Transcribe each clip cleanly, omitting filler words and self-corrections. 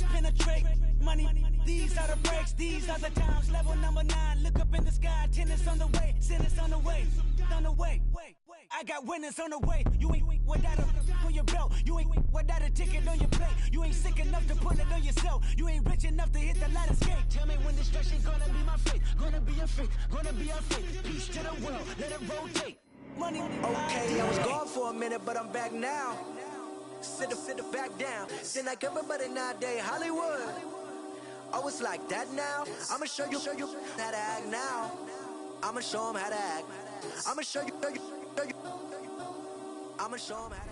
penetrate money. These are the breaks, these are the times. Level number 9, look up in the sky. Tennis on the way, sinners on the way, on the way. I got winners on the way. You ain't without a on your belt. You ain't without a ticket on your plate. You ain't sick enough to put it on yourself. You ain't rich enough to hit the ladder skate. Tell me when destruction gonna be my fate. Gonna be a fate, gonna be a fate. Peace to the world, let it rotate. Money. Okay, I was gone for a minute, but I'm back now. Sit back down. Then like everybody nowadays, Hollywood. Oh, it's like that now. I'ma show you how to act now. I'ma show them how to act. I'ma show you. I'ma show them how to act.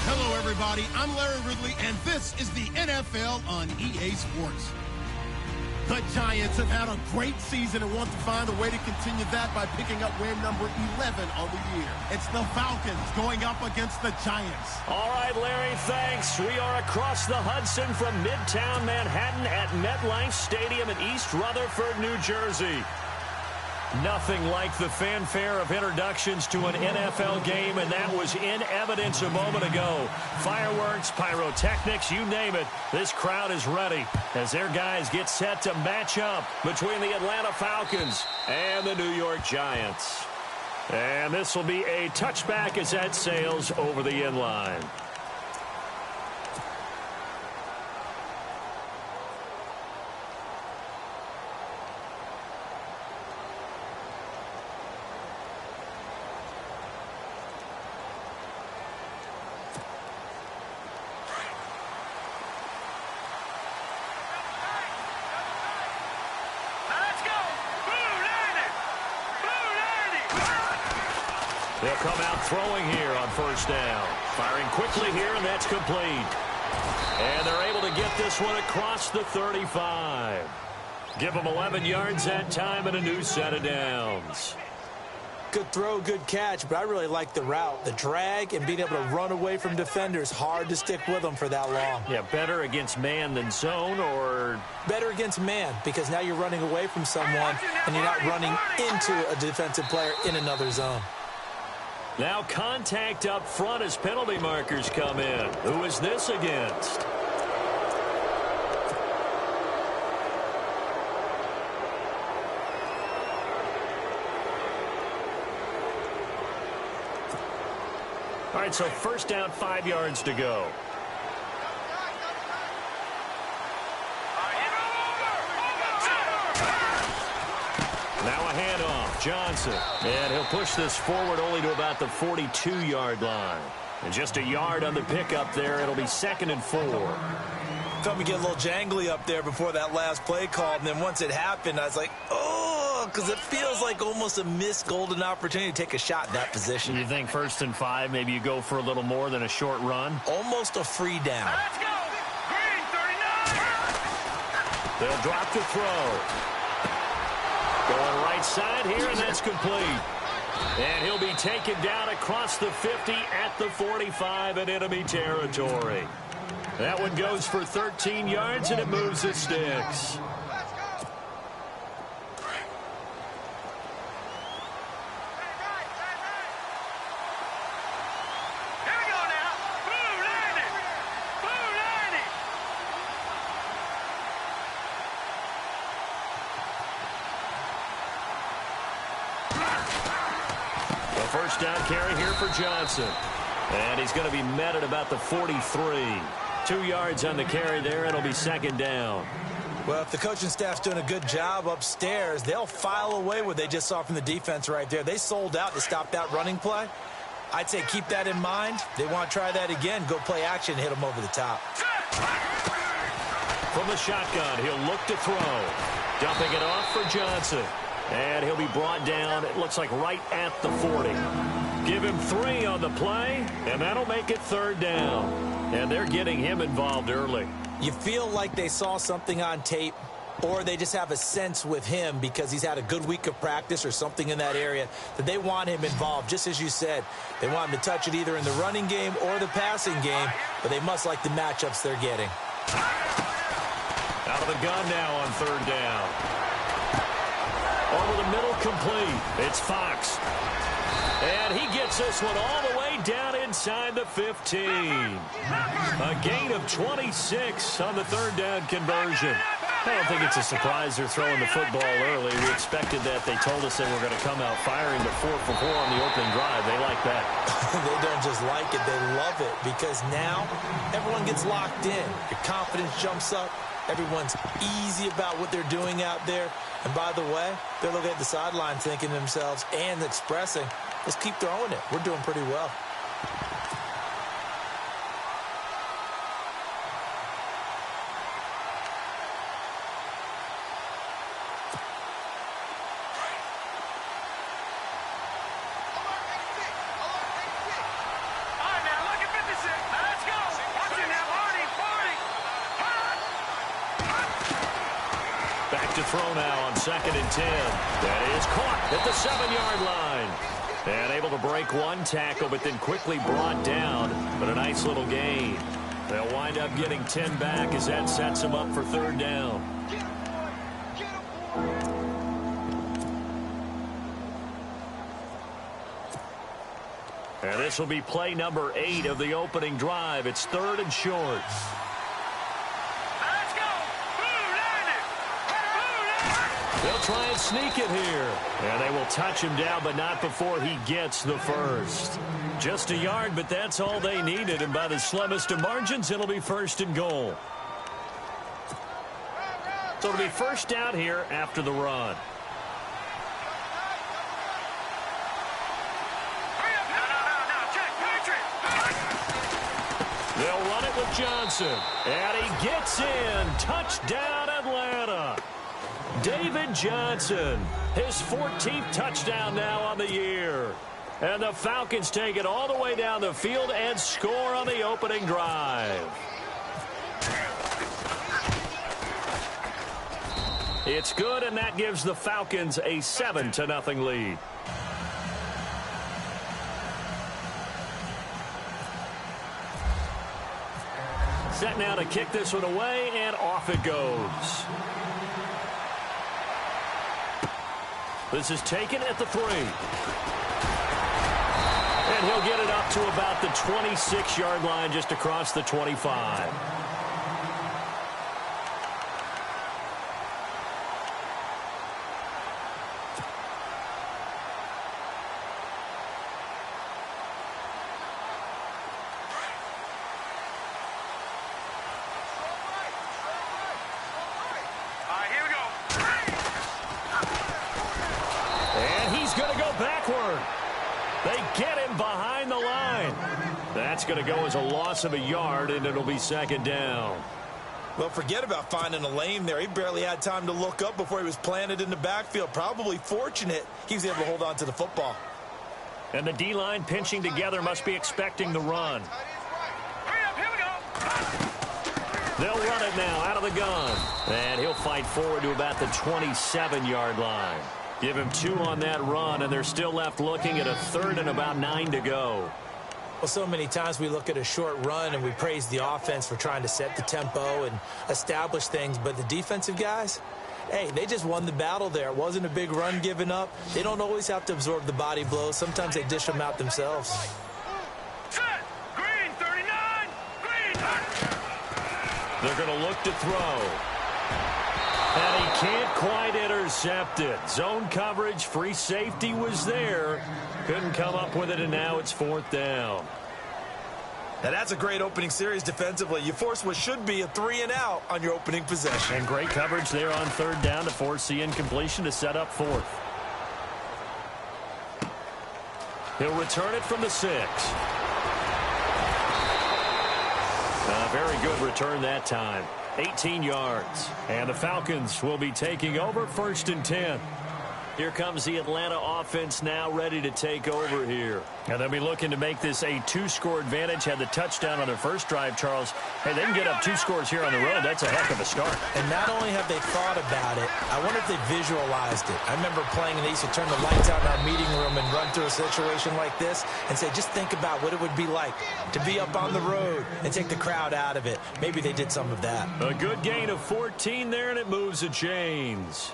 Hello, everybody. I'm Larry Ridley, and this is the NFL on EA Sports. The Giants have had a great season and want to find a way to continue that by picking up win number 11 on the year. It's the Falcons going up against the Giants. All right, Larry, thanks. We are across the Hudson from Midtown Manhattan at MetLife Stadium in East Rutherford, New Jersey. Nothing like the fanfare of introductions to an NFL game, and that was in evidence a moment ago. Fireworks, pyrotechnics, you name it. This crowd is ready as their guys get set to match up between the Atlanta Falcons and the New York Giants. And this will be a touchback as that sails over the end line. They'll come out throwing here on first down. Firing quickly here, and that's complete. And they're able to get this one across the 35. Give them 11 yards that time and a new set of downs. Good throw, good catch, but I really like the route. The drag and being able to run away from defenders, hard to stick with them for that long. Yeah, better against man than zone, or? Better against man, because now you're running away from someone and you're not running into a defensive player in another zone. Now contact up front as penalty markers come in. Who is this against? All right, so first down, 5 yards to go. Now a handoff, Johnson. And he'll push this forward only to about the 42-yard line. And just a yard on the pickup there. It'll be 2nd and 4. Felt me get a little jangly up there before that last play call. And then once it happened, I was like, oh, because it feels like almost a missed golden opportunity to take a shot in that position. You think 1st and 5, maybe you go for a little more than a short run? Almost a free down. Let's go. Green, 39. They'll drop the throw. Going right side here, and that's complete. And he'll be taken down across the 50 at the 45 in enemy territory. That one goes for 13 yards, and it moves the sticks. First down carry here for Johnson. And he's going to be met at about the 43. 2 yards on the carry there, and it'll be 2nd down. Well, if the coaching staff's doing a good job upstairs, they'll file away what they just saw from the defense right there. They sold out to stop that running play. I'd say keep that in mind. They want to try that again. Go play action, hit them over the top. From the shotgun, he'll look to throw. Dumping it off for Johnson. And he'll be brought down, it looks like right at the 40. Give him 3 on the play, and that'll make it 3rd down. And they're getting him involved early. You feel like they saw something on tape, or they just have a sense with him because he's had a good week of practice or something in that area that they want him involved. Just as you said, they want him to touch it either in the running game or the passing game, but they must like the matchups they're getting. Out of the gun now on 3rd down. Over the middle, complete. It's Fox. And he gets this one all the way down inside the 15. A gain of 26 on the third down conversion. I don't think it's a surprise they're throwing the football early. We expected that. They told us they were going to come out firing the 4 for 4 on the opening drive. They like that. They don't just like it, they love it, because now everyone gets locked in. Your confidence jumps up. Everyone's easy about what they're doing out there. And by the way, they're looking at the sideline thinking to themselves and expressing, let's keep throwing it. We're doing pretty well. To throw now on 2nd and 10. That is caught at the 7-yard line. And able to break one tackle, but then quickly brought down. But a nice little gain. They'll wind up getting 10 back as that sets them up for 3rd down. And this will be play number 8 of the opening drive. It's 3rd and short. They'll try and sneak it here. And they will touch him down, but not before he gets the first. Just a yard, but that's all they needed. And by the slimmest of margins, it'll be 1st and goal. So it'll be 1st down here after the run. They'll run it with Johnson. And he gets in. Touchdown, Atlanta. David Johnson, his 14th touchdown now on the year. And the Falcons take it all the way down the field and score on the opening drive. It's good, and that gives the Falcons a 7-0 lead. Set now to kick this one away, and off it goes. This is taken at the 3. And he'll get it up to about the 26-yard line, just across the 25. That's going to go as a loss of a yard, and it'll be 2nd down. Well, forget about finding a lane there. He barely had time to look up before he was planted in the backfield. Probably fortunate he was able to hold on to the football. And the D-line pinching together must be expecting the run. They'll run it now out of the gun. And he'll fight forward to about the 27-yard line. Give him 2 on that run, and they're still left looking at a 3rd and about 9 to go. Well, so many times we look at a short run and we praise the offense for trying to set the tempo and establish things. But the defensive guys, hey, they just won the battle there. It wasn't a big run given up. They don't always have to absorb the body blows. Sometimes they dish them out themselves. Set. Green, 39. Green. They're going to look to throw. And he can't quite intercept it. Zone coverage, free safety was there. Couldn't come up with it, and now it's 4th down. Now that's a great opening series defensively. You force what should be a 3-and-out on your opening possession. And great coverage there on 3rd down to force the incompletion to set up 4th. He'll return it from the 6. A very good return that time. 18 yards. And the Falcons will be taking over 1st and 10. Here comes the Atlanta offense now ready to take over here. And they'll be looking to make this a 2-score advantage. Had the touchdown on their first drive, Charles. Hey, they can get up 2 scores here on the road. That's a heck of a start. And not only have they thought about it, I wonder if they visualized it. I remember playing and they used to turn the lights out in our meeting room and run through a situation like this and say, just think about what it would be like to be up on the road and take the crowd out of it. Maybe they did some of that. A good gain of 14 there, and it moves the chains.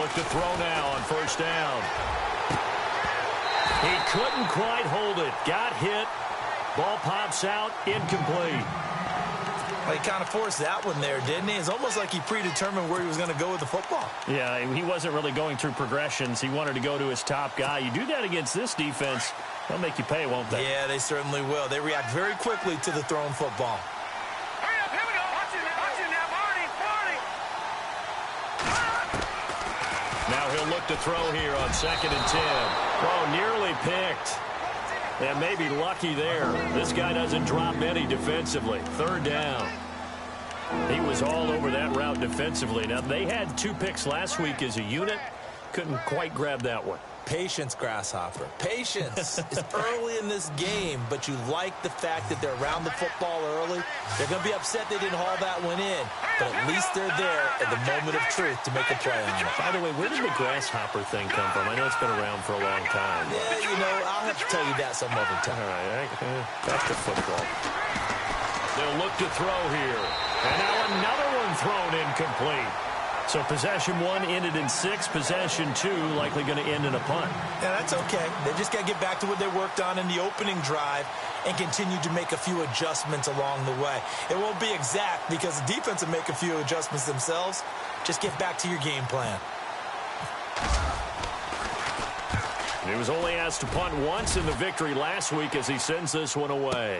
look to throw now on first down. He couldn't quite hold it. Got hit. Ball pops out. Incomplete. Well, he kind of forced that one there, didn't he? It's almost like he predetermined where he was going to go with the football. Yeah, he wasn't really going through progressions. He wanted to go to his top guy. You do that against this defense, they'll make you pay, won't they? Yeah, they certainly will. They react very quickly to the thrown football. Hurry up, here we go. Watch it now, Marty. Now he'll look to throw here on 2nd and 10. Oh, nearly picked. And maybe lucky there. This guy doesn't drop many defensively. 3rd down. He was all over that route defensively. Now, they had 2 picks last week as a unit. Couldn't quite grab that one. Patience, Grasshopper. Patience is early in this game, but you like the fact that they're around the football early. They're going to be upset they didn't haul that one in, but at least they're there at the moment of truth to make a play on it. By the way, where did the grasshopper thing come from? I know it's been around for a long time. Yeah, you know, I'll have to tell you that some other time. All right, back to football. They'll look to throw here. And now another one thrown incomplete. So possession 1 ended in 6. Possession 2 likely going to end in a punt. Yeah, that's okay. They just got to get back to what they worked on in the opening drive and continue to make a few adjustments along the way. It won't be exact because the defense will make a few adjustments themselves. Just get back to your game plan. He was only asked to punt once in the victory last week as he sends this one away.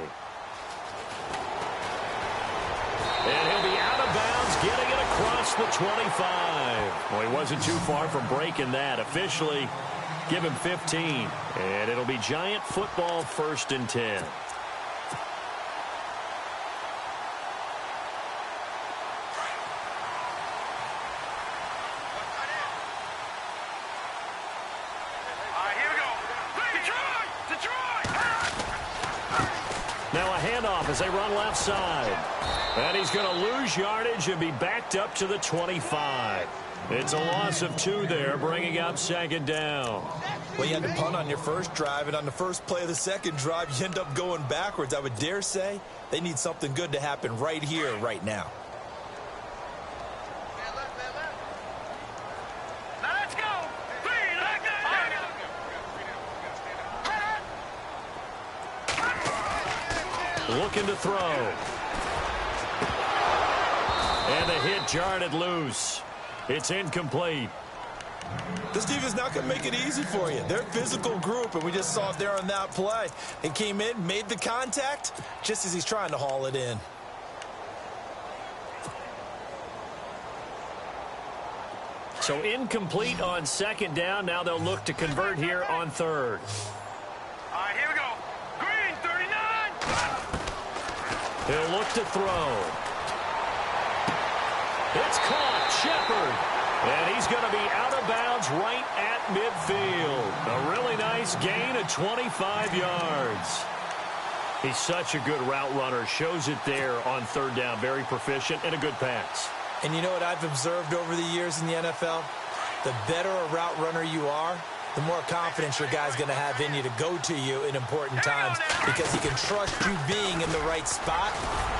And he'll be out of bounds, getting it across the 25. Well, he wasn't too far from breaking that. Officially, give him 15. And it'll be Giant football 1st and 10. Now a handoff as they run left side. And he's going to lose yardage and be backed up to the 25. It's a loss of 2 there, bringing up 2nd down. Well, you had to punt on your first drive, and on the first play of the second drive, you end up going backwards. I would dare say they need something good to happen right here, right now. Looking to throw. And the hit jarred it loose. It's incomplete. This defense not going to make it easy for you. They're a physical group, and we just saw it there on that play. He came in, made the contact, just as he's trying to haul it in. So incomplete on 2nd down. Now they'll look to convert here on 3rd. All right, here we go. Green, 39. He'll look to throw. It's caught. Shepard. And he's going to be out of bounds right at midfield. A really nice gain of 25 yards. He's such a good route runner. Shows it there on 3rd down. Very proficient and a good pass. And you know what I've observed over the years in the NFL? The better a route runner you are, the more confidence your guy's going to have in you to go to you in important times because he can trust you being in the right spot,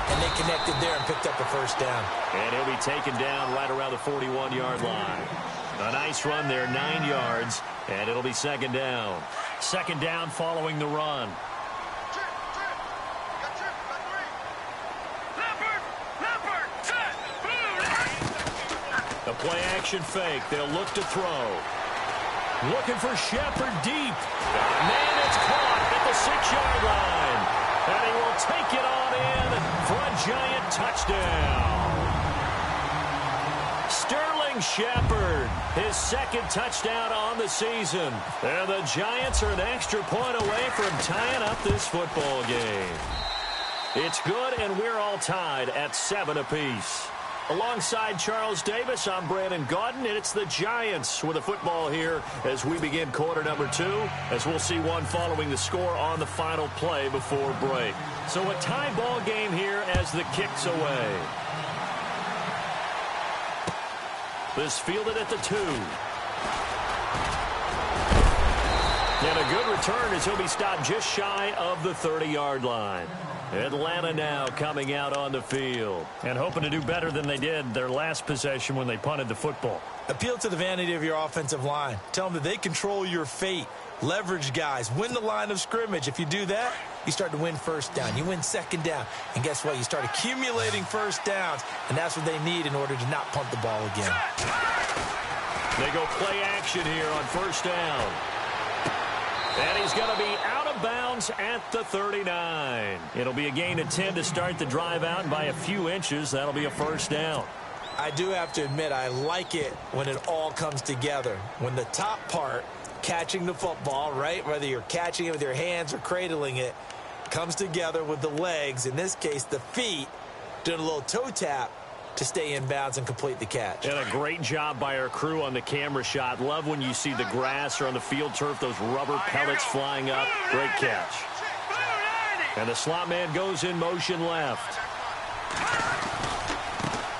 and they connected there and picked up a 1st down. And he'll be taken down right around the 41-yard line. A nice run there, 9 yards, and it'll be 2nd down. 2nd down following the run. A play-action fake. They'll look to throw. Looking for Shepard deep. Man, it's caught at the 6-yard line. And he will take it on in for a Giant touchdown. Sterling Shepard, his 2nd touchdown on the season. And the Giants are an extra point away from tying up this football game. It's good, and we're all tied at 7 apiece. Alongside Charles Davis, I'm Brandon Gaudin, and it's the Giants with the football here as we begin quarter number 2, as we'll see one following the score on the final play before break. So a tie ball game here as the kick's away. This fielded at the 2. And a good return as he'll be stopped just shy of the 30-yard line. Atlanta now coming out on the field and hoping to do better than they did their last possession when they punted the football. Appeal to the vanity of your offensive line. Tell them that they control your fate. Leverage guys. Win the line of scrimmage. If you do that, you start to win first down. You win second down. And guess what? You start accumulating first downs. And that's what they need in order to not punt the ball again. They go play action here on first down. And he's going to be out of bounds at the 39. It'll be a gain of 10 to start the drive out, and by a few inches, that'll be a first down. I do have to admit, I like it when it all comes together. When the top part, catching the football, right, whether you're catching it with your hands or cradling it, comes together with the legs, in this case the feet, doing a little toe tap to stay in bounds and complete the catch. And a great job by our crew on the camera shot. Love when you see the grass or on the field turf, those rubber pellets flying up. Great catch. And the slot man goes in motion left.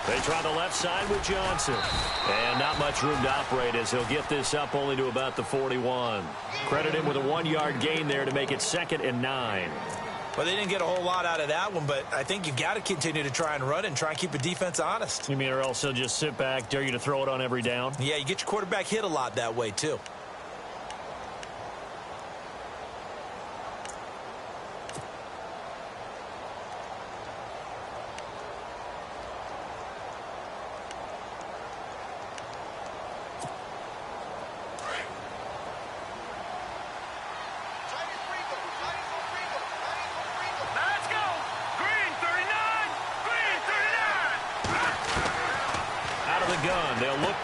They try the left side with Johnson. And not much room to operate as he'll get this up only to about the 41. Credit him with a 1-yard gain there to make it 2nd and 9. Well, they didn't get a whole lot out of that one, but I think you got to continue to try and run and try and keep the defense honest. You mean or else he'll just sit back, dare you to throw it on every down? Yeah, you get your quarterback hit a lot that way, too.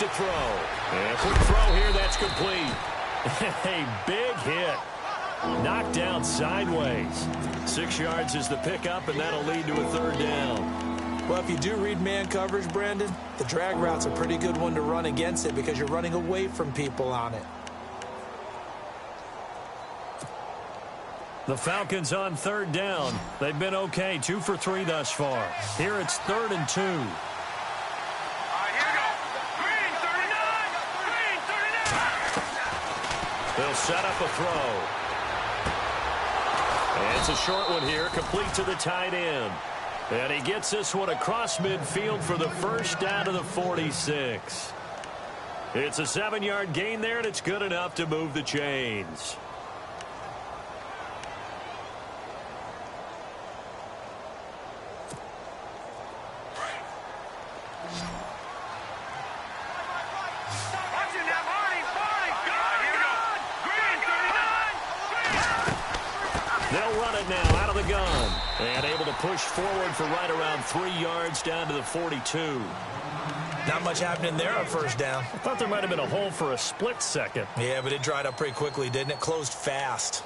To throw. And quick throw here, that's complete. A big hit. Knocked down sideways. 6 yards is the pickup, and that'll lead to a 3rd down. Well, if you do read man coverage, Brandon, the drag route's a pretty good one to run against it because you're running away from people on it. The Falcons on 3rd down. They've been okay, 2 for 3 thus far. Here it's 3rd and 2. They'll set up a throw. And it's a short one here, complete to the tight end. And he gets this one across midfield for the first down to the 46. It's a 7-yard gain there, and it's good enough to move the chains. They'll run it now out of the gun. And able to push forward for right around 3 yards down to the 42. Not much happening there on first down. I thought there might have been a hole for a split second. Yeah, but it dried up pretty quickly, didn't it? Closed fast.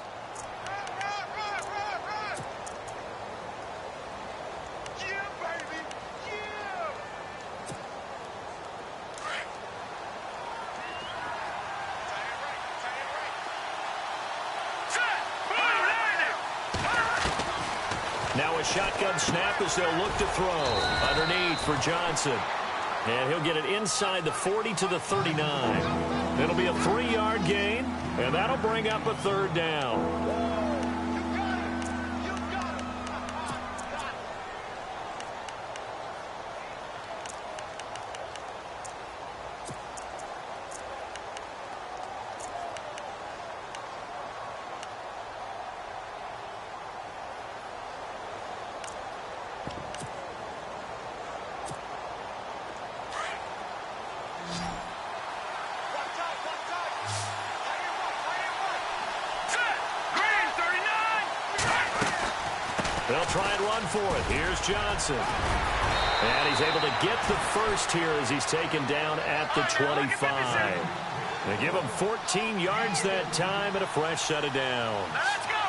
Now a shotgun snap as they'll look to throw. Underneath for Johnson. And he'll get it inside the 40 to the 39. It'll be a 3-yard gain, and that'll bring up a 3rd down. They'll try and run for it. Here's Johnson. And he's able to get the first here as he's taken down at the 25. They give him 14 yards that time and a fresh set of downs. Let's go.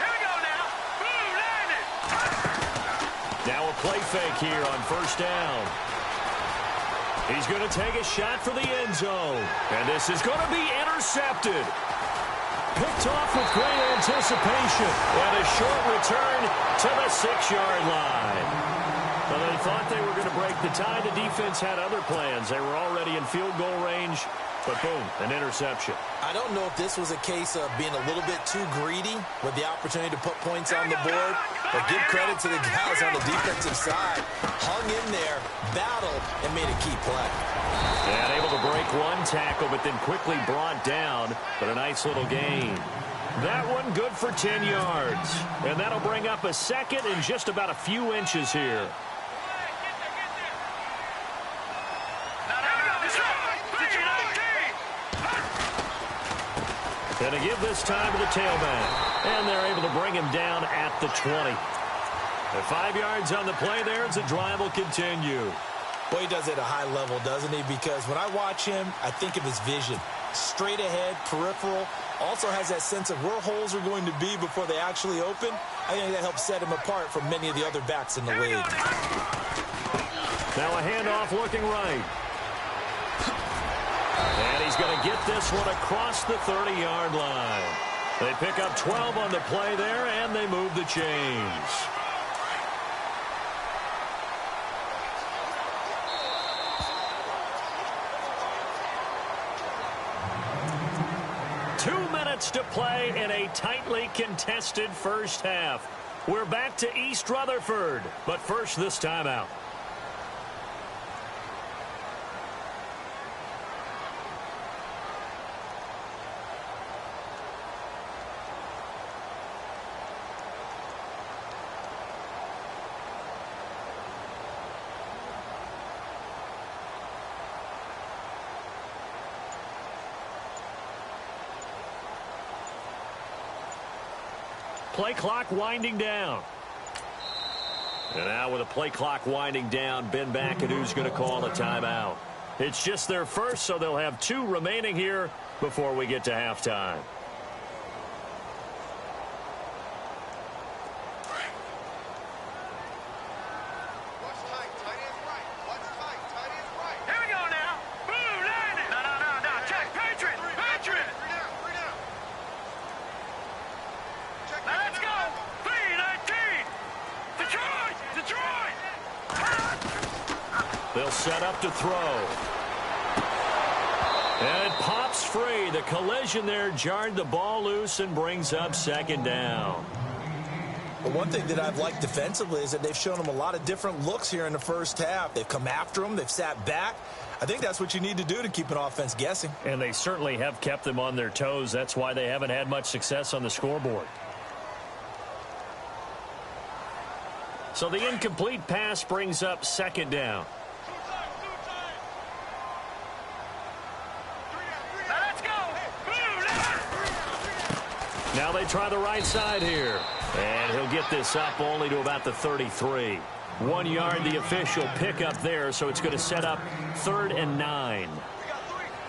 Here we go now. Now a play fake here on first down. He's going to take a shot for the end zone. And this is going to be intercepted. Picked off with great anticipation. And a short return to the 6-yard line. Well, they thought they were going to break the tie. The defense had other plans. They were already in field goal range. But boom, an interception. I don't know if this was a case of being a little bit too greedy with the opportunity to put points on the board, but give credit to the guys on the defensive side. Hung in there, battled, and made a key play. And able to break one tackle, but then quickly brought down, but a nice little gain. That one good for 10 yards. And that'll bring up a second and just about a few inches here. And to give this time to the tailback. And they're able to bring him down at the 20. At 5 yards on the play there as the drive will continue. Well, he does it at a high level, doesn't he? Because when I watch him, I think of his vision. Straight ahead, peripheral. Also has that sense of where holes are going to be before they actually open. I think that helps set him apart from many of the other backs in the league. Now a handoff looking right. And he's going to get this one across the 30-yard line. They pick up 12 on the play there, and they move the chains. To play in a tightly contested first half. We're back to East Rutherford, but first this timeout. Play clock winding down. And now with the play clock winding down, Ben McAdoo's going to call a timeout. It's just their first, so they'll have 2 remaining here before we get to halftime. They'll set up to throw. And it pops free. The collision there jarred the ball loose and brings up second down. But one thing that I've liked defensively is that they've shown them a lot of different looks here in the first half. They've come after them. They've sat back. I think that's what you need to do to keep an offense guessing. And they certainly have kept them on their toes. That's why they haven't had much success on the scoreboard. So the incomplete pass brings up second down. Now they try the right side here. And he'll get this up only to about the 33. 1 yard, the official pickup there, so it's going to set up 3rd and 9.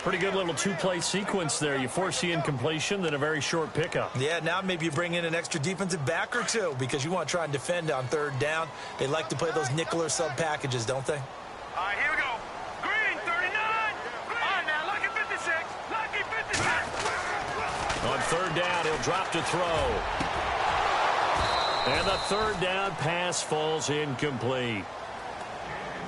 Pretty good little 2-play sequence there. You force the incompletion, then a very short pickup. Yeah, now maybe you bring in an extra defensive back or 2 because you want to try and defend on 3rd down. They like to play those nickel or sub packages, don't they? All right, here we go. Green, 39. All right, now, lucky 56. Lucky 56. On 3rd down, he'll drop to throw. And the 3rd down pass falls incomplete.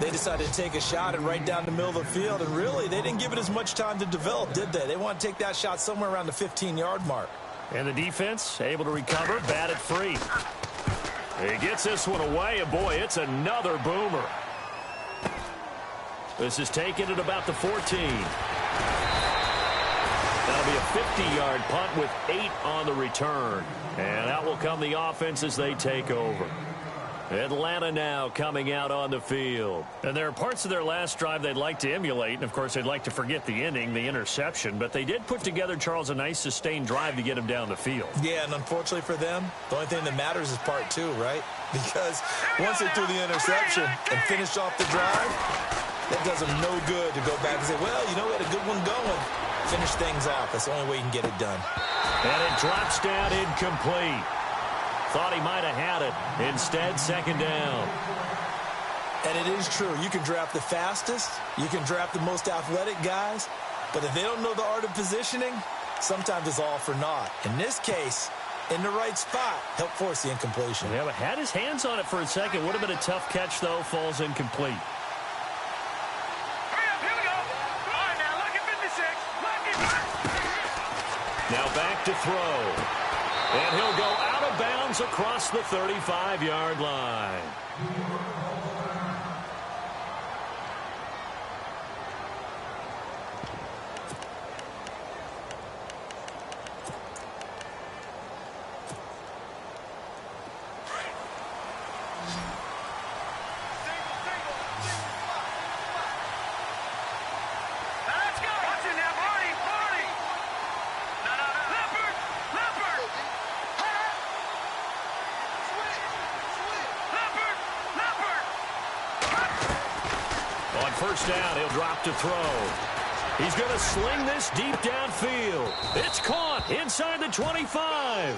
They decided to take a shot and right down the middle of the field, and really, they didn't give it as much time to develop, did they? They want to take that shot somewhere around the 15-yard mark. And the defense able to recover, batted free. He gets this one away, and boy, it's another boomer. This is taken at about the 14. That'll be a 50-yard punt with 8 on the return. And out will come the offense as they take over. Atlanta now coming out on the field. And there are parts of their last drive they'd like to emulate. And, of course, they'd like to forget the inning, the interception. But they did put together, Charles, a nice sustained drive to get him down the field. Yeah, and unfortunately for them, the only thing that matters is part 2, right? Because once they threw the interception and finished off the drive, that does them no good to go back and say, well, you know, we had a good one going. Finish things off. That's the only way you can get it done. And it drops down incomplete. Thought he might have had it. Instead, second down. And it is true. You can draft the fastest. You can draft the most athletic guys. But if they don't know the art of positioning, sometimes it's all for naught. In this case, in the right spot, help force the incompletion. Yeah, but had his hands on it for a second. Would have been a tough catch, though. Falls incomplete. Hurry up, here we go. All right, now, lucky 56. Now back to throw. And he'll go out of bounds across the 35-yard line. First down, he'll drop to throw. He's going to sling this deep downfield. It's caught inside the 25.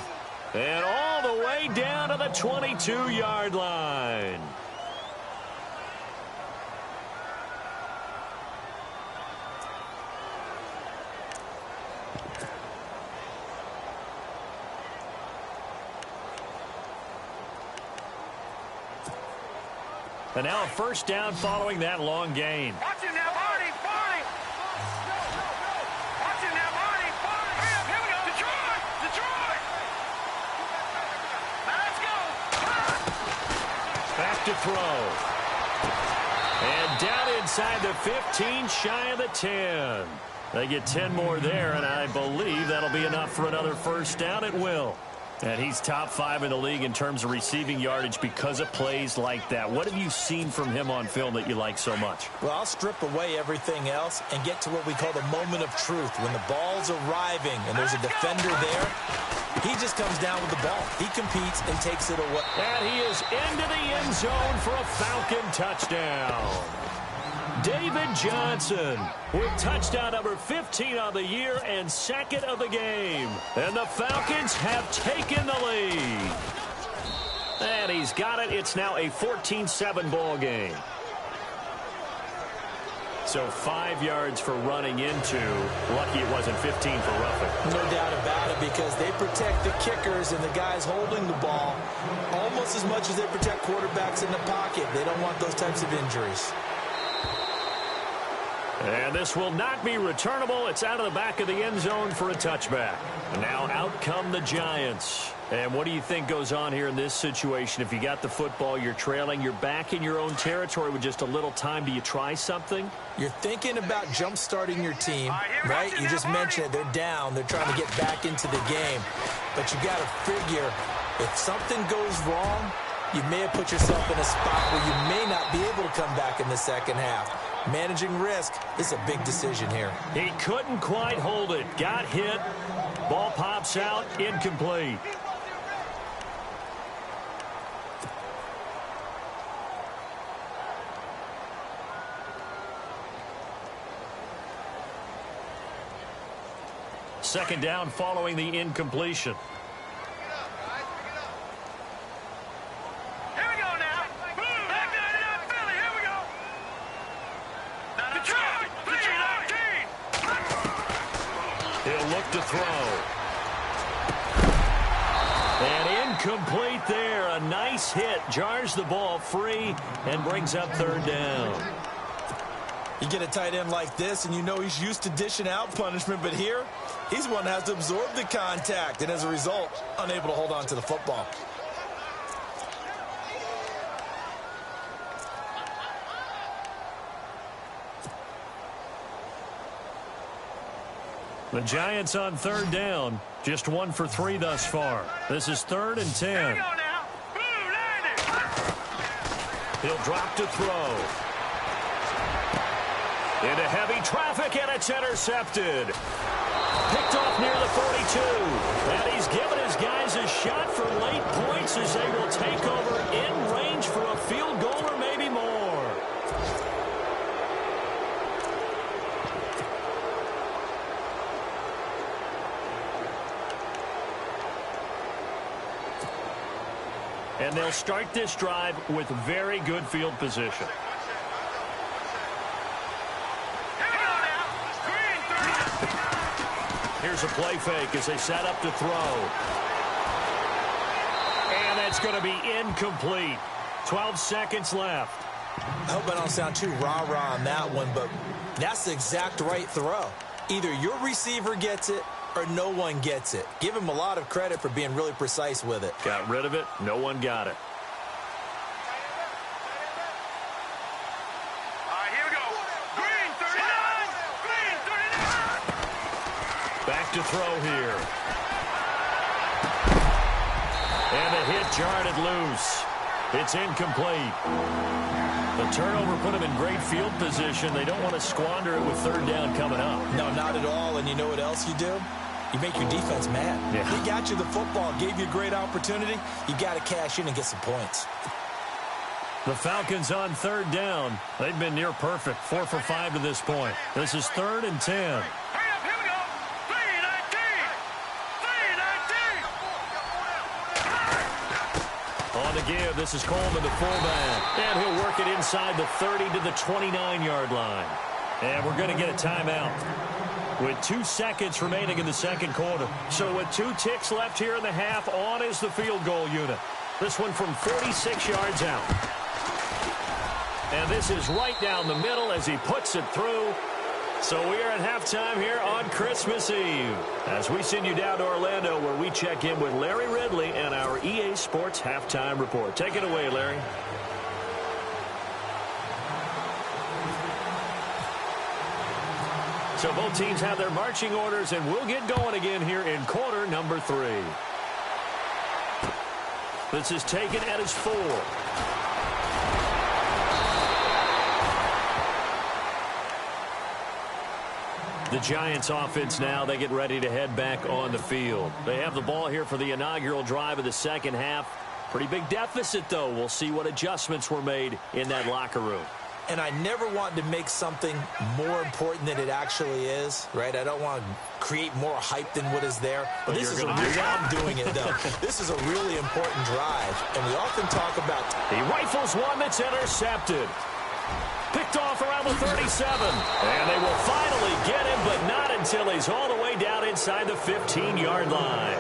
And all the way down to the 22-yard line. And now a first down following that long gain. Watch it now, Barney! Barney! Watch it now, Barney! Barney! Here we go! Detroit! Detroit! Now let's go! Back to throw. And down inside the 15, shy of the 10. They get 10 more there, and I believe that'll be enough for another first down. It will. And he's top 5 in the league in terms of receiving yardage because of plays like that. What have you seen from him on film that you like so much? Well, I'll strip away everything else and get to what we call the moment of truth. When the ball's arriving and there's a defender there, he just comes down with the ball. He competes and takes it away. And he is into the end zone for a Falcon touchdown. David Johnson with touchdown number 15 of the year and second of the game. And the Falcons have taken the lead. And he's got it. It's now a 14-7 ball game. So 5 yards for running into. Lucky it wasn't 15 for roughing. No doubt about it, because they protect the kickers and the guys holding the ball almost as much as they protect quarterbacks in the pocket. They don't want those types of injuries. And this will not be returnable. It's out of the back of the end zone for a touchback. Now out come the Giants. And what do you think goes on here in this situation? If you got the football, you're trailing, you're back in your own territory with just a little time. Do you try something? You're thinking about jump-starting your team, right? You just mentioned it. They're down. They're trying to get back into the game. But you got to figure, if something goes wrong, you may have put yourself in a spot where you may not be able to come back in the second half. Managing risk is a big decision here. He couldn't quite hold it. Got hit. Ball pops out. Incomplete. Second down following the incompletion. To throw. And incomplete there. A nice hit. Jars the ball free and brings up third down. You get a tight end like this, and you know he's used to dishing out punishment, but here, he's one that has to absorb the contact, and as a result, unable to hold on to the football. The Giants on third down. Just 1 for 3 thus far. This is 3rd and 10. He'll drop to throw. Into heavy traffic, and it's intercepted. Picked off near the 42. And he's given his guys a shot for late points as they will take over in range for a field goal or maybe more. And they'll start this drive with very good field position. Here's a play fake as they set up to throw. And that's going to be incomplete. 12 seconds left. I hope I don't sound too rah-rah on that one, but that's the exact right throw. Either your receiver gets it or no one gets it. Give him a lot of credit for being really precise with it. Got rid of it. No one got it. All right, here we go. Green 39. Green 39. Back to throw here. And the hit jarred it loose. It's incomplete. The turnover put them in great field position. They don't want to squander it with third down coming up. No, not at all. And you know what else you do? You make your defense mad. Yeah. He got you the football, gave you a great opportunity. You got to cash in and get some points. The Falcons on third down. They've been near perfect. 4 for 5 to this point. This is 3rd and 10. Hurry up, here we go. 3-19. 3-19. On the give, this is Coleman, the fullback. And he'll work it inside the 30 to the 29-yard line. And we're going to get a timeout with 2 seconds remaining in the second quarter. So with 2 ticks left here in the half, on is the field goal unit. This one from 46 yards out. And this is right down the middle as he puts it through. So we are at halftime here on Christmas Eve as we send you down to Orlando where we check in with Larry Ridley and our EA Sports Halftime Report. Take it away, Larry. So both teams have their marching orders, and we'll get going again here in quarter number 3. This is taken at his 4. The Giants offense now, they get ready to head back on the field. They have the ball here for the inaugural drive of the second half. Pretty big deficit, though. We'll see what adjustments were made in that locker room. And I never want to make something more important than it actually is, right? I don't want to create more hype than what is there. But this is a real, I'm doing it, though. This is a really important drive. And we often talk about... He rifles one that's intercepted. Picked off around the 37. And they will finally get him, but not until he's all the way down inside the 15-yard line.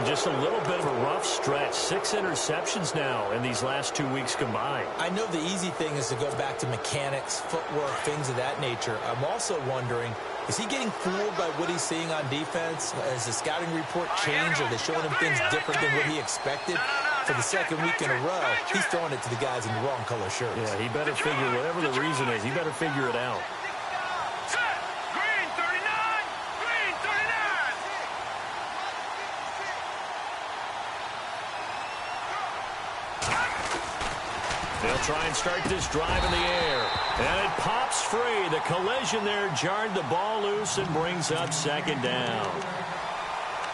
Just a little bit of a rough stretch. 6 interceptions now in these last 2 weeks combined. I know the easy thing is to go back to mechanics, footwork, things of that nature. I'm also wondering, is he getting fooled by what he's seeing on defense? Has the scouting report changed? Are they showing him things different than what he expected? For the second week in a row, he's throwing it to the guys in the wrong color shirts. Yeah, he better figure, whatever the reason is, he better figure it out. Green 39. Green 39. They'll try and start this drive in the air. And it pops free. The collision there jarred the ball loose and brings up second down.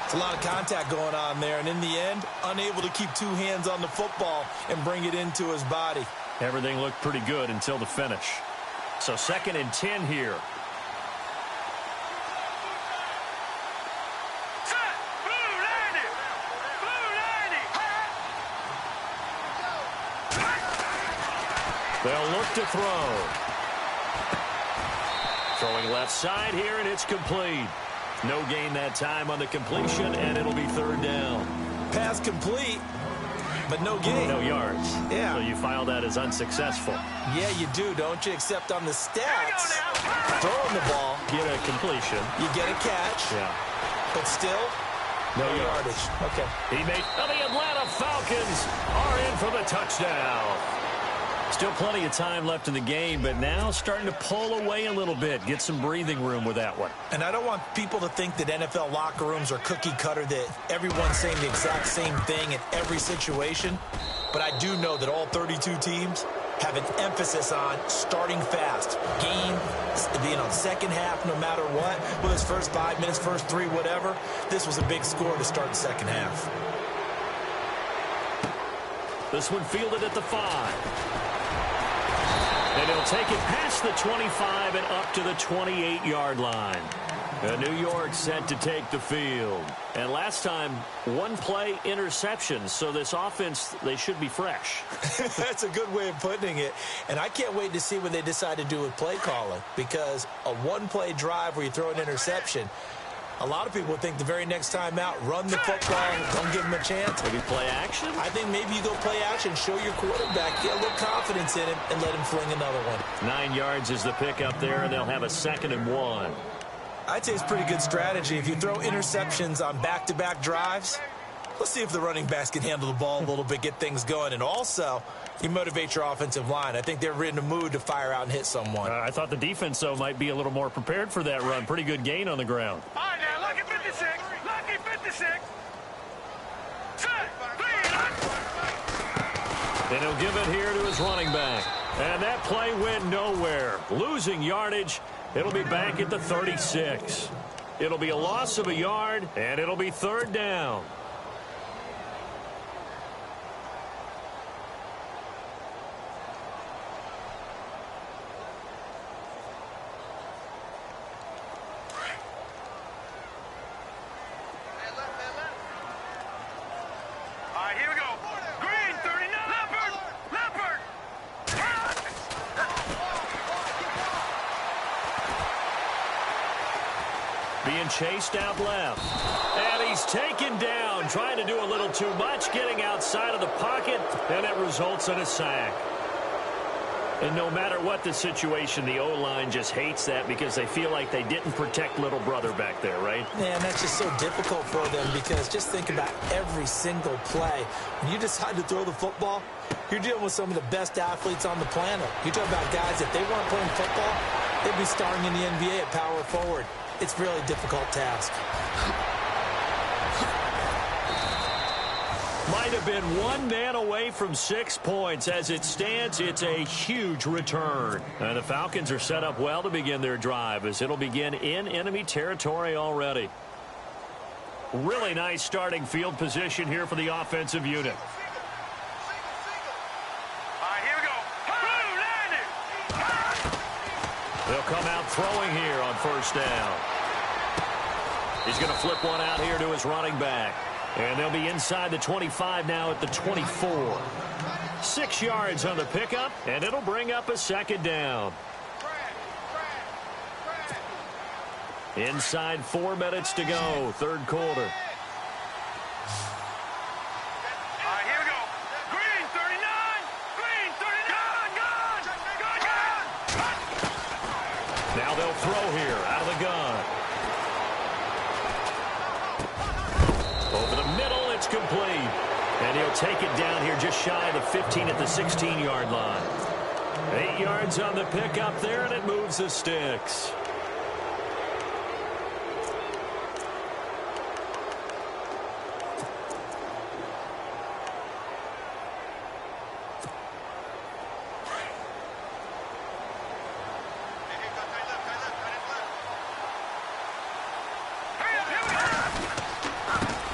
It's a lot of contact going on there, and in the end, unable to keep 2 hands on the football and bring it into his body. Everything looked pretty good until the finish. So 2nd and 10 here. Set. Blue 90. Blue 90. They'll look to throw. Throwing left side here, and it's complete. No gain that time on the completion, and it'll be 3rd down. Pass complete, but no gain. No yards. Yeah. So you file that as unsuccessful. Yeah, you do, don't you? Except on the stats, throwing the ball, Get a completion. you get a catch, Yeah. but still, no yardage. Okay. He made. Oh, the Atlanta Falcons are in for the touchdown. Still plenty of time left in the game, but now starting to pull away a little bit. Get some breathing room with that one. And I don't want people to think that NFL locker rooms are cookie cutter, that everyone's saying the exact same thing in every situation. But I do know that all 32 teams have an emphasis on starting fast. Game, second half, no matter what. Whether it's first 5 minutes, first 3, whatever. This was a big score to start the second half. This one fielded at the 5. And he'll take it past the 25 and up to the 28-yard line. New York set to take the field. And last time, 1 play interception. So this offense, they should be fresh. That's a good way of putting it. And I can't wait to see what they decide to do with play calling. Because a 1-play drive where you throw an interception, a lot of people think the very next time out, run the football, don't give him a chance. Maybe play action? I think maybe you go play action, show your quarterback, get a little confidence in him, and let him fling another one. 9 yards is the pickup there, and they'll have a 2nd and 1. I'd say it's pretty good strategy. If you throw interceptions on back-to-back drives, let's see if the running backs can handle the ball a little bit, get things going. And also, you motivate your offensive line. I think they're in the mood to fire out and hit someone. I thought the defense, though, might be a little more prepared for that run. Pretty good gain on the ground. All right, now, lucky 56. Lucky 56. Set. And he'll give it here to his running back. And that play went nowhere. Losing yardage. It'll be back at the 36. It'll be a loss of a yard, and it'll be 3rd down. All right, here we go. Green, 39. Leopard. Leopard. Being chased out left. And he's taken down, trying to do a little too much, getting outside of the pocket, and it results in a sack. And no matter what the situation, the O-line just hates that because they feel like they didn't protect little brother back there, right? Man, that's just so difficult for them because just think about every single play. When you decide to throw the football, you're dealing with some of the best athletes on the planet. You talk about guys, if they weren't playing football, they'd be starring in the NBA at power forward. It's a really difficult task. Might have been one man away from 6 points. As it stands, it's a huge return. And the Falcons are set up well to begin their drive as it'll begin in enemy territory already. Really nice starting field position here for the offensive unit. All right, here we go. They'll come out throwing here on 1st down. He's going to flip one out here to his running back. And they'll be inside the 25 now at the 24. 6 yards on the pickup, and it'll bring up a 2nd down. Inside 4 minutes to go, 3rd quarter. All right, here we go. Green, 39. Green, 39. Gun. Now they'll throw here out of the gun. Over the middle, it's complete. And he'll take it down here just shy of the 15 at the 16-yard line. 8 yards on the pickup there, and it moves the sticks.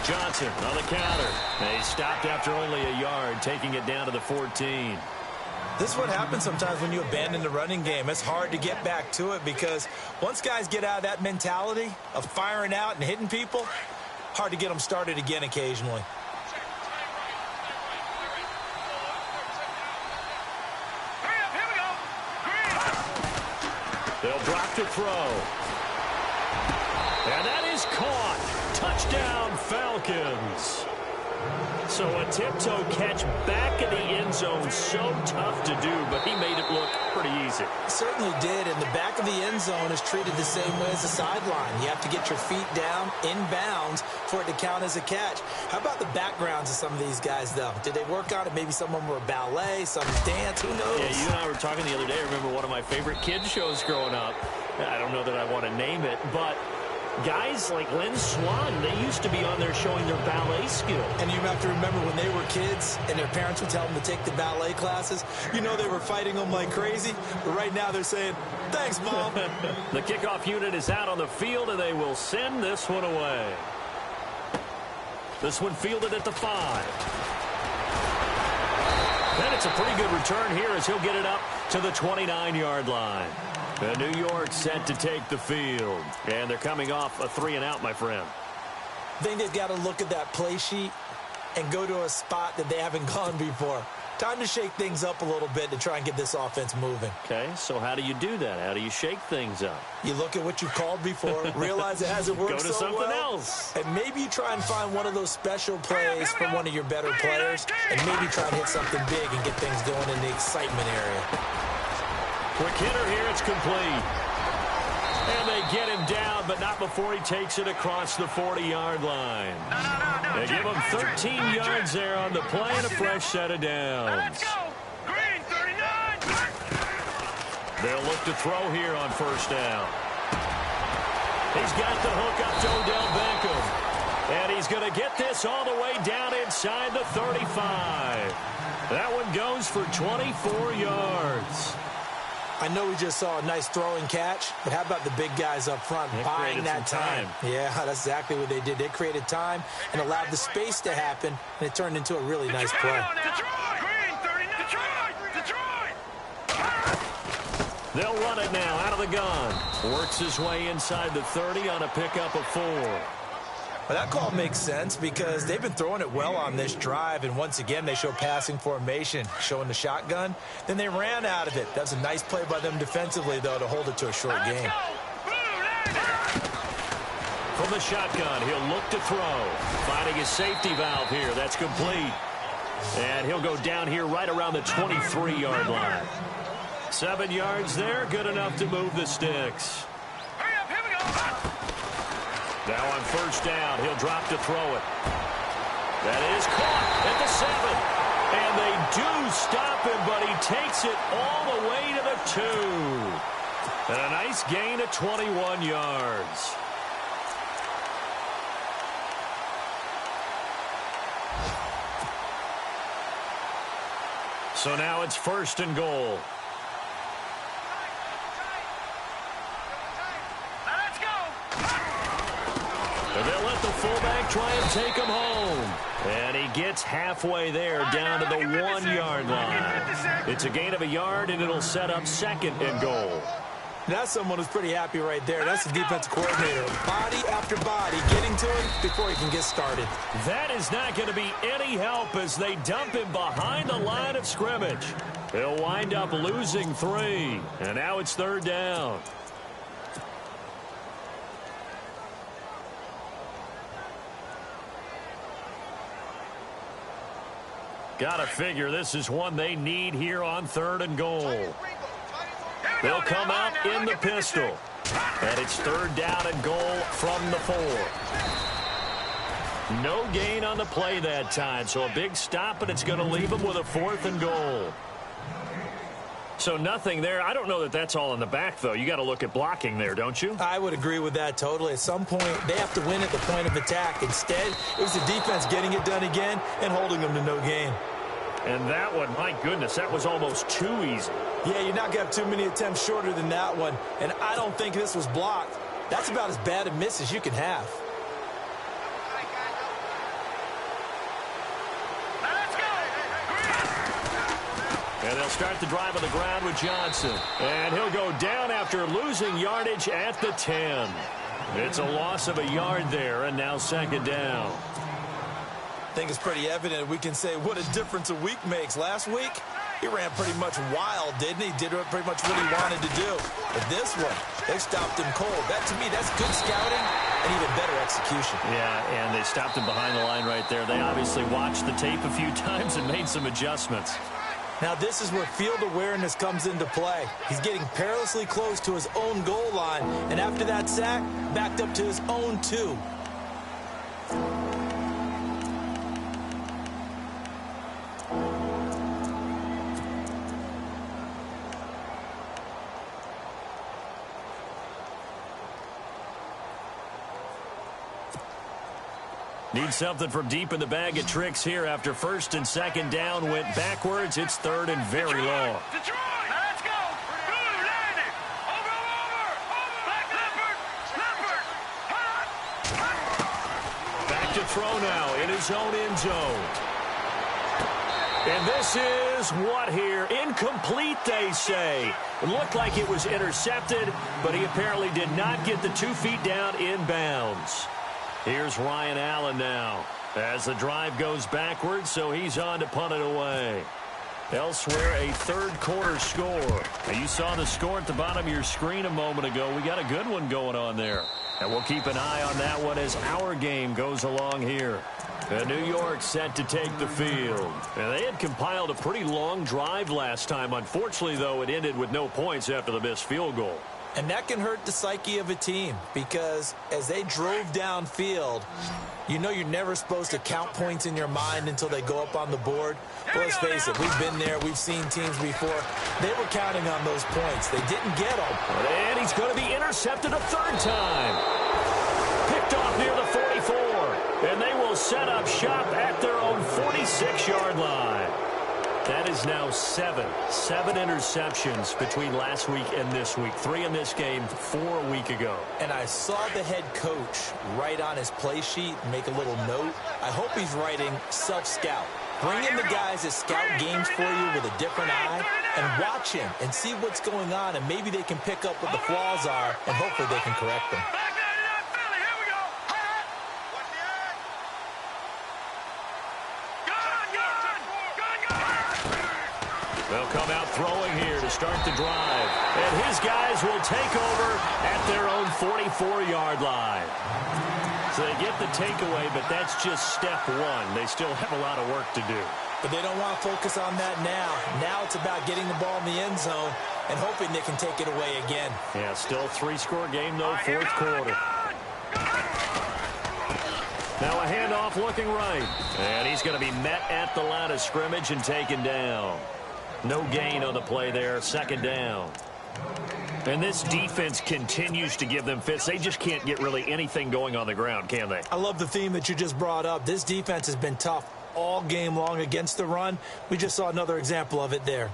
Johnson on the counter. They stopped after only a yard, taking it down to the 14. This is what happens sometimes when you abandon the running game. It's hard to get back to it because once guys get out of that mentality of firing out and hitting people, hard to get them started again occasionally. Here we go. Green. They'll drop to throw. And that is caught. Touchdown, Falcons. So a tiptoe catch back in the end zone, so tough to do, but he made it look pretty easy. Certainly did, and the back of the end zone is treated the same way as the sideline. You have to get your feet down in bounds for it to count as a catch. How about the backgrounds of some of these guys, though? Did they work on it? Maybe some of them were ballet, some dance, who knows? Yeah, you and I were talking the other day. I remember one of my favorite kids shows growing up. I don't know that I want to name it, but guys like Lynn Swan, they used to be on there showing their ballet skill. And you have to remember when they were kids and their parents would tell them to take the ballet classes, you know they were fighting them like crazy. But right now they're saying, thanks, Mom. The kickoff unit is out on the field, and they will send this one away. This one fielded at the 5. And it's a pretty good return here as he'll get it up to the 29-yard line. And New York set to take the field. And they're coming off a 3-and-out, my friend. I think they've got to look at that play sheet and go to a spot that they haven't gone before. Time to shake things up a little bit to try and get this offense moving. Okay, so how do you do that? How do you shake things up? You look at what you've called before, realize it hasn't worked so well. Go to something else. And maybe you try and find one of those special plays from one of your better players, and maybe try and hit something big and get things going in the excitement area. Quick hitter here, it's complete. And they get him down, but not before he takes it across the 40-yard line. No. They give him 13 yards there on the play and a fresh set of downs. Let's go. Green, 39. They'll look to throw here on first down. He's got the hook up to Odell Beckham. And he's going to get this all the way down inside the 35. That one goes for 24 yards. I know we just saw a nice throwing catch, but how about the big guys up front buying that time? Yeah, that's exactly what they did. They created time and allowed the space to happen, and it turned into a really nice play. Detroit! Green, 39. Detroit! They'll run it now out of the gun. Works his way inside the 30 on a pickup of 4. Well, that call makes sense because they've been throwing it well on this drive, and once again they show passing formation, showing the shotgun. Then they ran out of it. That's a nice play by them defensively, though, to hold it to a short game. From the shotgun, he'll look to throw. Finding his safety valve here. That's complete. And he'll go down here right around the 23-yard line. 7 yards there, good enough to move the sticks. Hurry up, here we go. Now on first down, he'll drop to throw it. That is caught at the 7. And they do stop him, but he takes it all the way to the 2. And a nice gain of 21 yards. So now it's first and goal. Let's go. And they'll let the fullback try and take him home. And he gets halfway there down to the 1-yard line. It's a gain of a yard, and it'll set up second and goal. That's someone who's pretty happy right there. That's the defensive coordinator. Body after body, getting to him before he can get started. That is not going to be any help as they dump him behind the line of scrimmage. He'll wind up losing 3. And now it's third down. Gotta figure this is one they need here on third and goal. They'll come out in the pistol. And it's third down and goal from the 4. No gain on the play that time, so a big stop, and it's going to leave them with a 4th and goal. So nothing there. I don't know that that's all in the back, though. You got to look at blocking there, don't you? I would agree with that totally. At some point, they have to win at the point of attack. Instead, it was the defense getting it done again and holding them to no gain. And that one, my goodness, that was almost too easy. Yeah, you're not going to have too many attempts shorter than that one. And I don't think this was blocked. That's about as bad a miss as you can have. And they'll start the drive on the ground with Johnson. And he'll go down after losing yardage at the 10. It's a loss of a yard there, and now second down. I think it's pretty evident. We can say what a difference a week makes. Last week, he ran pretty much wild, didn't he? Did pretty much what he wanted to do. But this one, they stopped him cold. That, to me, that's good scouting and even better execution. Yeah, and they stopped him behind the line right there. They obviously watched the tape a few times and made some adjustments. Now, this is where field awareness comes into play. He's getting perilously close to his own goal line, and after that sack, backed up to his own 2. Need something from deep in the bag of tricks here after first and second down went backwards. It's third and very long. Detroit! Let's go! Blue, landing! Over! Black leopard! Back to throw now in his own end zone. And this is what here? Incomplete, they say. It looked like it was intercepted, but he apparently did not get the 2 feet down inbounds. Here's Ryan Allen now as the drive goes backwards, so he's on to punt it away. Elsewhere, a third-quarter score. Now, you saw the score at the bottom of your screen a moment ago. We got a good one going on there. And we'll keep an eye on that one as our game goes along here. And New York set to take the field. And they had compiled a pretty long drive last time. Unfortunately, though, it ended with no points after the missed field goal. And that can hurt the psyche of a team because as they drove downfield, you know you're never supposed to count points in your mind until they go up on the board. But let's face it, we've been there. We've seen teams before. They were counting on those points. They didn't get them. And he's going to be intercepted a third time. Picked off near the 44. And they will set up shop at their own 46-yard line. That is now seven interceptions between last week and this week. 3 in this game, 4 a week ago. And I saw the head coach write on his play sheet, make a little note. I hope he's writing self-scout. Bring in the guys that scout games for you with a different eye and watch him and see what's going on, and maybe they can pick up what the flaws are, and hopefully they can correct them. They'll come out throwing here to start the drive. And his guys will take over at their own 44-yard line. So they get the takeaway, but that's just step one. They still have a lot of work to do. But they don't want to focus on that now. Now it's about getting the ball in the end zone and hoping they can take it away again. Yeah, still 3-score game, though, fourth quarter. Now a handoff looking right. And he's going to be met at the line of scrimmage and taken down. No gain on the play there, second down. And this defense continues to give them fits. They just can't get really anything going on the ground, can they? I love the theme that you just brought up. This defense has been tough all game long against the run. We just saw another example of it there.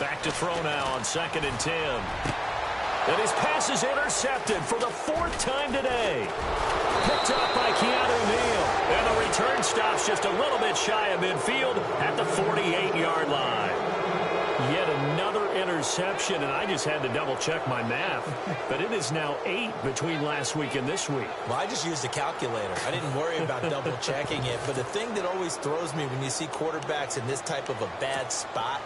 Back to throw now on 2nd and 10. And his pass is intercepted for the 4th time today. Picked up by Keanu Neal. And the return stops just a little bit shy of midfield at the 48-yard line. Yet another interception, and I just had to double-check my math. But it is now 8 between last week and this week. Well, I just used a calculator. I didn't worry about double-checking it. But the thing that always throws me when you see quarterbacks in this type of a bad spot,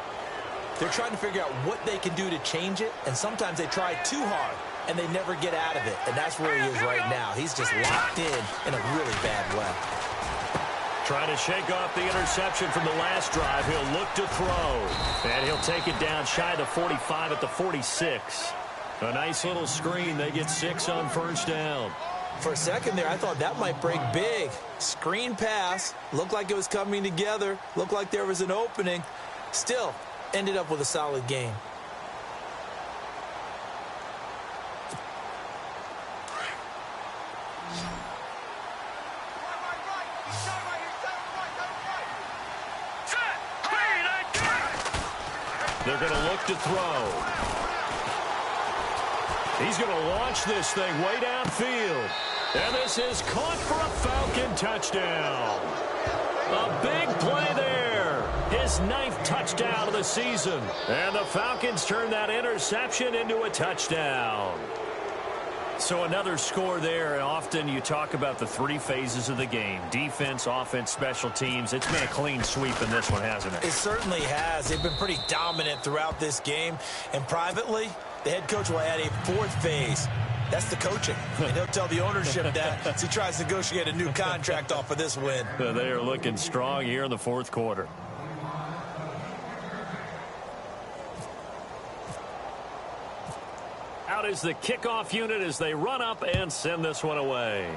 they're trying to figure out what they can do to change it, and sometimes they try too hard, and they never get out of it. And that's where he is right now. He's just locked in a really bad way. Trying to shake off the interception from the last drive. He'll look to throw. And he'll take it down shy of the 45 at the 46. A nice little screen. They get 6 on first down. For a second there, I thought that might break big. Screen pass. Looked like it was coming together. Looked like there was an opening. Still, ended up with a solid game. They're going to look to throw. He's going to launch this thing way downfield. And this is caught for a Falcon touchdown. A big play there. His 9th touchdown of the season. And the Falcons turn that interception into a touchdown. So another score there. Often you talk about the 3 phases of the game. Defense, offense, special teams. It's been a clean sweep in this one, hasn't it? It certainly has. They've been pretty dominant throughout this game. And privately, the head coach will add a 4th phase. That's the coaching. And he'll tell the ownership that as he tries to negotiate a new contract off of this win. They are looking strong here in the 4th quarter. Out is the kickoff unit as they run up and send this one away.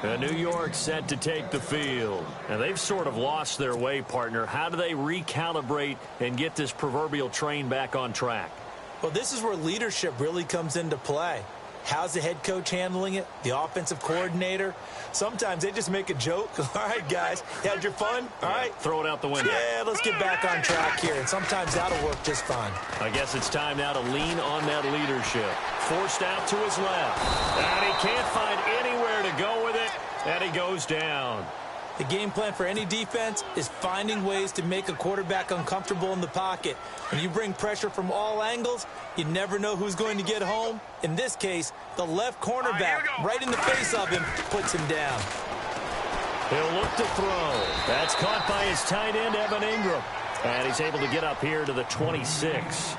And New York set to take the field. And they've sort of lost their way, partner. How do they recalibrate and get this proverbial train back on track? Well, this is where leadership really comes into play. How's the head coach handling it? The offensive coordinator? Sometimes they just make a joke. All right, guys, you had your fun? All right. Throw it out the window. Yeah, let's get back on track here. And sometimes that'll work just fine. I guess it's time now to lean on that leadership. Forced out to his left. And he can't find anywhere to go with it. And he goes down. The game plan for any defense is finding ways to make a quarterback uncomfortable in the pocket. When you bring pressure from all angles, you never know who's going to get home. In this case, the left cornerback, right in the face of him, puts him down. He'll look to throw. That's caught by his tight end, Evan Ingram. And he's able to get up here to the 26.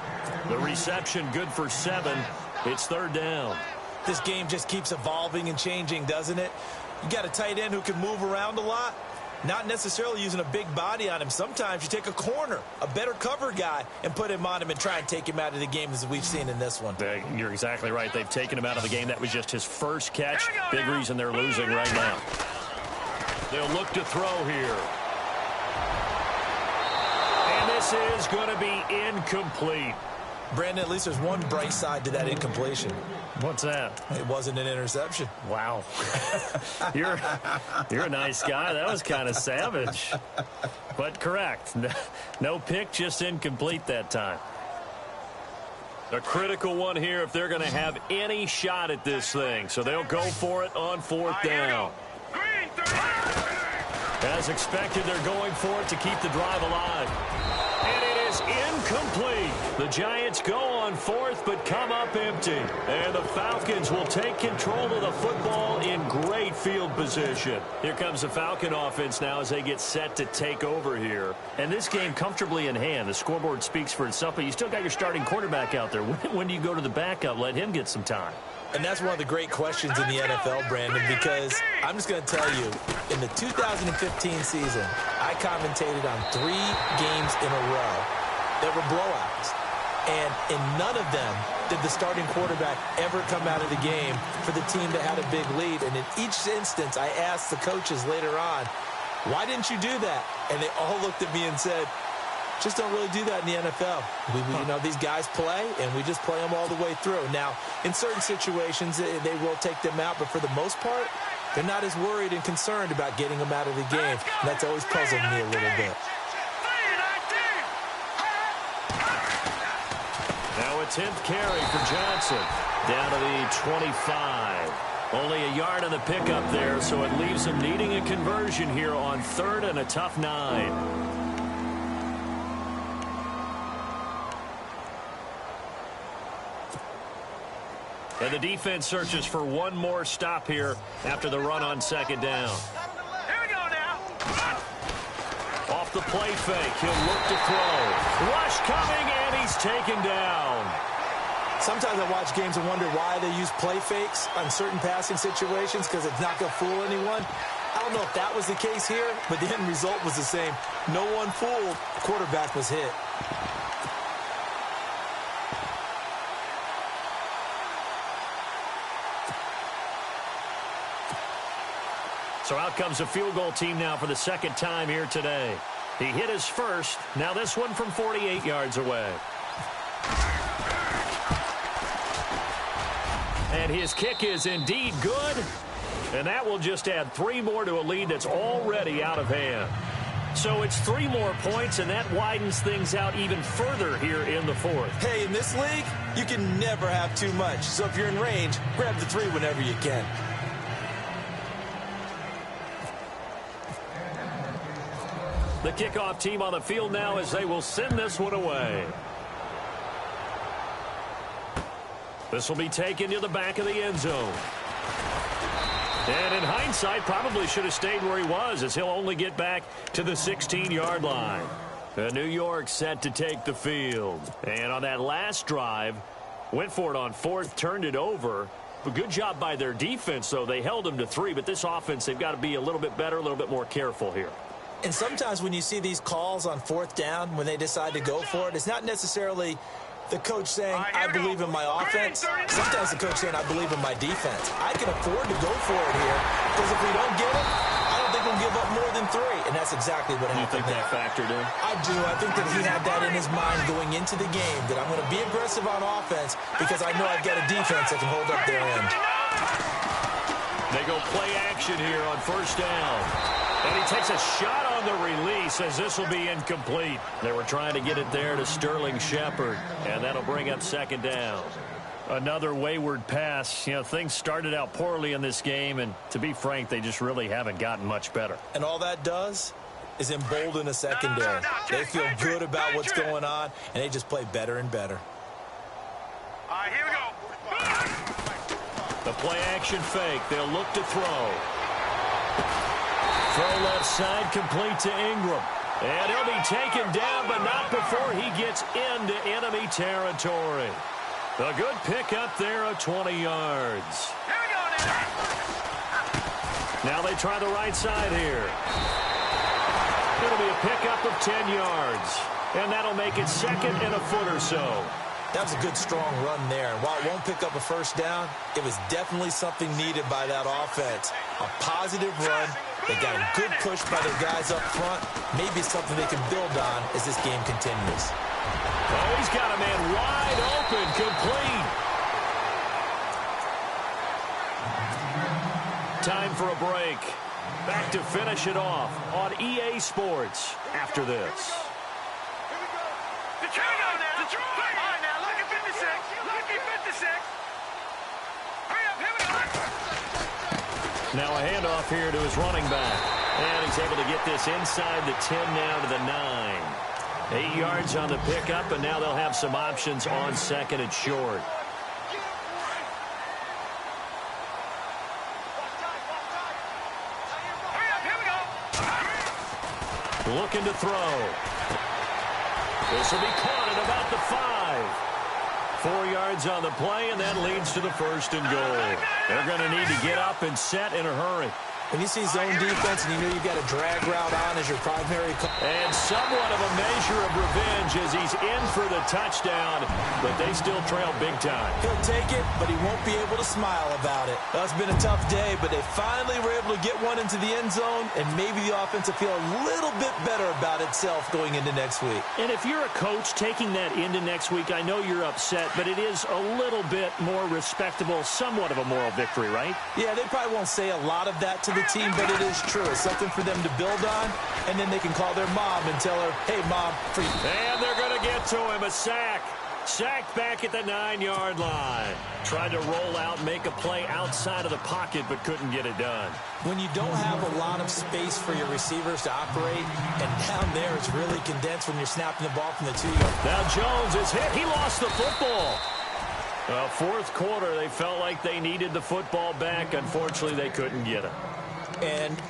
The reception good for 7. It's 3rd down. This game just keeps evolving and changing, doesn't it? You got a tight end who can move around a lot. Not necessarily using a big body on him. Sometimes you take a corner, a better cover guy, and put him on him and try and take him out of the game as we've seen in this one. You're exactly right. They've taken him out of the game. That was just his first catch. Big reason they're losing right now. They'll look to throw here. And this is going to be incomplete. Brandon, at least there's one bright side to that incompletion. What's that? It wasn't an interception. Wow. You're a nice guy. That was kind of savage. But correct. No pick, just incomplete that time. A critical one here if they're going to have any shot at this thing. So they'll go for it on 4th down. As expected, they're going for it to keep the drive alive. And it is incomplete. The Giants go on 4th, but come up empty. And the Falcons will take control of the football in great field position. Here comes the Falcon offense now as they get set to take over here. And this game comfortably in hand. The scoreboard speaks for itself, but you still got your starting quarterback out there. When do you go to the backup? Let him get some time. And that's one of the great questions in the NFL, Brandon, because I'm just going to tell you, in the 2015 season, I commentated on 3 games in a row that were blowouts. And in none of them did the starting quarterback ever come out of the game for the team that had a big lead. And in each instance, I asked the coaches later on, why didn't you do that? And they all looked at me and said, just don't really do that in the NFL. You know, these guys play, and we just play them all the way through. Now, in certain situations, they will take them out, but for the most part, they're not as worried and concerned about getting them out of the game. And that's always puzzled me a little bit. Now a 10th carry for Johnson. Down to the 25. Only a yard on the pickup there, so it leaves them needing a conversion here on 3rd and a tough 9. And the defense searches for one more stop here after the run on 2nd down. Here we go now. Off the play fake, he'll look to throw. Rush coming, and he's taken down. Sometimes I watch games and wonder why they use play fakes on certain passing situations, because it's not going to fool anyone. I don't know if that was the case here, but the end result was the same. No one fooled. The quarterback was hit. So out comes a field goal team now for the 2nd time here today. He hit his first. Now this one from 48 yards away. And his kick is indeed good. And that will just add 3 more to a lead that's already out of hand. So it's 3 more points, and that widens things out even further here in the 4th. Hey, in this league, you can never have too much. So if you're in range, grab the 3 whenever you can. The kickoff team on the field now as they will send this one away. This will be taken to the back of the end zone. And in hindsight, probably should have stayed where he was, as he'll only get back to the 16-yard line. New York set to take the field. And on that last drive, went for it on 4th, turned it over. But good job by their defense, though. They held them to 3, but this offense, they've got to be a little bit better, a little bit more careful here. And sometimes when you see these calls on 4th down, when they decide to go for it, it's not necessarily the coach saying, I believe in my offense. Sometimes the coach saying, I believe in my defense. I can afford to go for it here, because if we don't get it, I don't think we'll give up more than 3. And that's exactly what happened. You think that factored in? I do. I think that he had that in his mind going into the game, that I'm going to be aggressive on offense because I know I've got a defense that can hold up their end. They go play action here on 1st down. And he takes a shot on the release as this will be incomplete. They were trying to get it there to Sterling Shepard, and that'll bring up 2nd down. Another wayward pass. You know, things started out poorly in this game, and to be frank, they just really haven't gotten much better. And all that does is embolden a secondary. They feel good about what's going on, and they just play better and better. All right, here we go. The play action fake. They'll look to throw. Throw left side, complete to Ingram. And he'll be taken down, but not before he gets into enemy territory. A good pickup there of 20 yards. Here we go now. Now they try the right side here. It'll be a pickup of 10 yards. And that'll make it second and a foot or so. That was a good, strong run there. And while it won't pick up a first down, it was definitely something needed by that offense. A positive run. They got a good push by their guys up front. Maybe something they can build on as this game continues. Oh, he's got a man wide open, complete. Time for a break. Back to finish it off on EA Sports after this. Now a handoff here to his running back. And he's able to get this inside the 10 now to the 9. 8 yards on the pickup, and now they'll have some options on second and short. Looking to throw. This will be caught at about the 5. 4 yards on the play, and that leads to the first and goal. They're going to need to get up and set in a hurry. When you see zone defense and you know you've got a drag route on as your primary call. And somewhat of a measure of revenge as he's in for the touchdown, but they still trail big time. He'll take it, but he won't be able to smile about it. Well, it's been a tough day, but they finally were able to get one into the end zone, and maybe the offense will feel a little bit better about itself going into next week. And if you're a coach taking that into next week, I know you're upset, but it is a little bit more respectable, somewhat of a moral victory, right? Yeah, they probably won't say a lot of that to the team, but it is true. It's something for them to build on, and then they can call their mom and tell her, hey, Mom, free. And they're going to get to him. A sack. Sacked back at the 9-yard line. Tried to roll out, make a play outside of the pocket, but couldn't get it done. When you don't have a lot of space for your receivers to operate, and down there it's really condensed when you're snapping the ball from the 2-yard. Now Jones is hit. He lost the football. Fourth quarter, they felt like they needed the football back. Unfortunately, they couldn't get it. And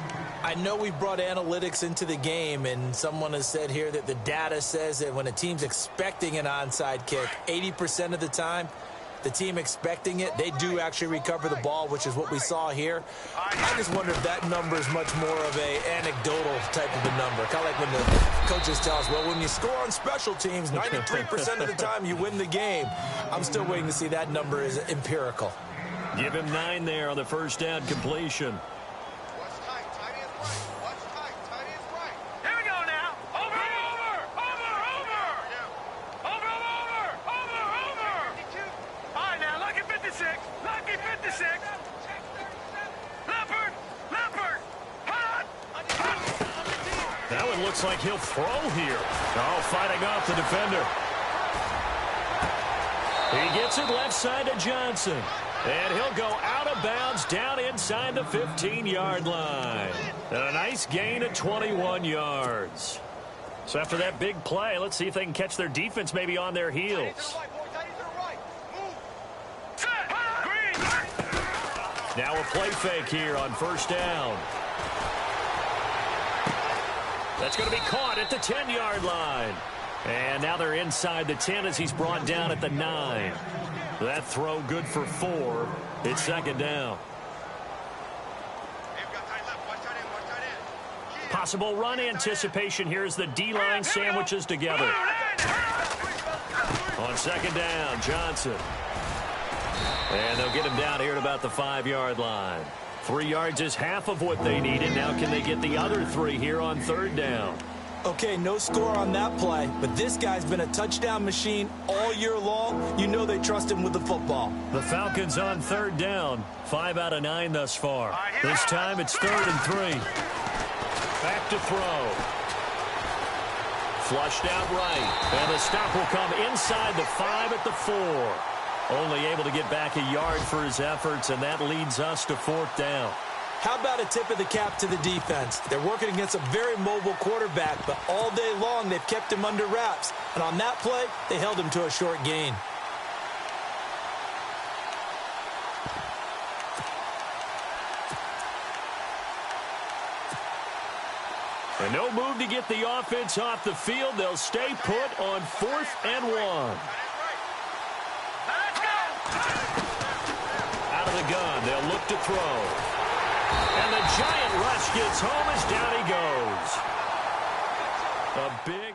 I know we brought analytics into the game, and someone has said here that the data says that when a team's expecting an onside kick, 80% of the time, the team expecting it, they do actually recover the ball, which is what we saw here. I just wonder if that number is much more of a anecdotal type of a number. Kind of like when the coaches tell us, well, when you score on special teams, 93% of the time you win the game. I'm still waiting to see that number is empirical. Give him 9 there on the first down completion. That one looks like he'll throw here. Oh, fighting off the defender. He gets it left side to Johnson. And he'll go out of bounds down inside the 15-yard line. And a nice gain of 21 yards. So after that big play, let's see if they can catch their defense maybe on their heels. Now a play fake here on first down. That's going to be caught at the 10-yard line. And now they're inside the 10 as he's brought down at the 9. That throw good for 4. It's second down. Possible run anticipation here as the D-line sandwiches together. On second down, Johnson. And they'll get him down here at about the 5-yard line. 3 yards is half of what they needed. Now can they get the other 3 here on third down? Okay, no score on that play, but this guy's been a touchdown machine all year long. You know they trust him with the football. The Falcons on third down. 5 out of 9 thus far. This time it's 3rd and 3. Back to throw. Flushed out right. And the stop will come inside the 5 at the 4. Only able to get back a yard for his efforts, and that leads us to 4th down. How about a tip of the cap to the defense? They're working against a very mobile quarterback, but all day long they've kept him under wraps. And on that play, they held him to a short gain. And no move to get the offense off the field. They'll stay put on 4th and 1. Out of the gun, they'll look to throw. And the giant rush gets home as down he goes. A big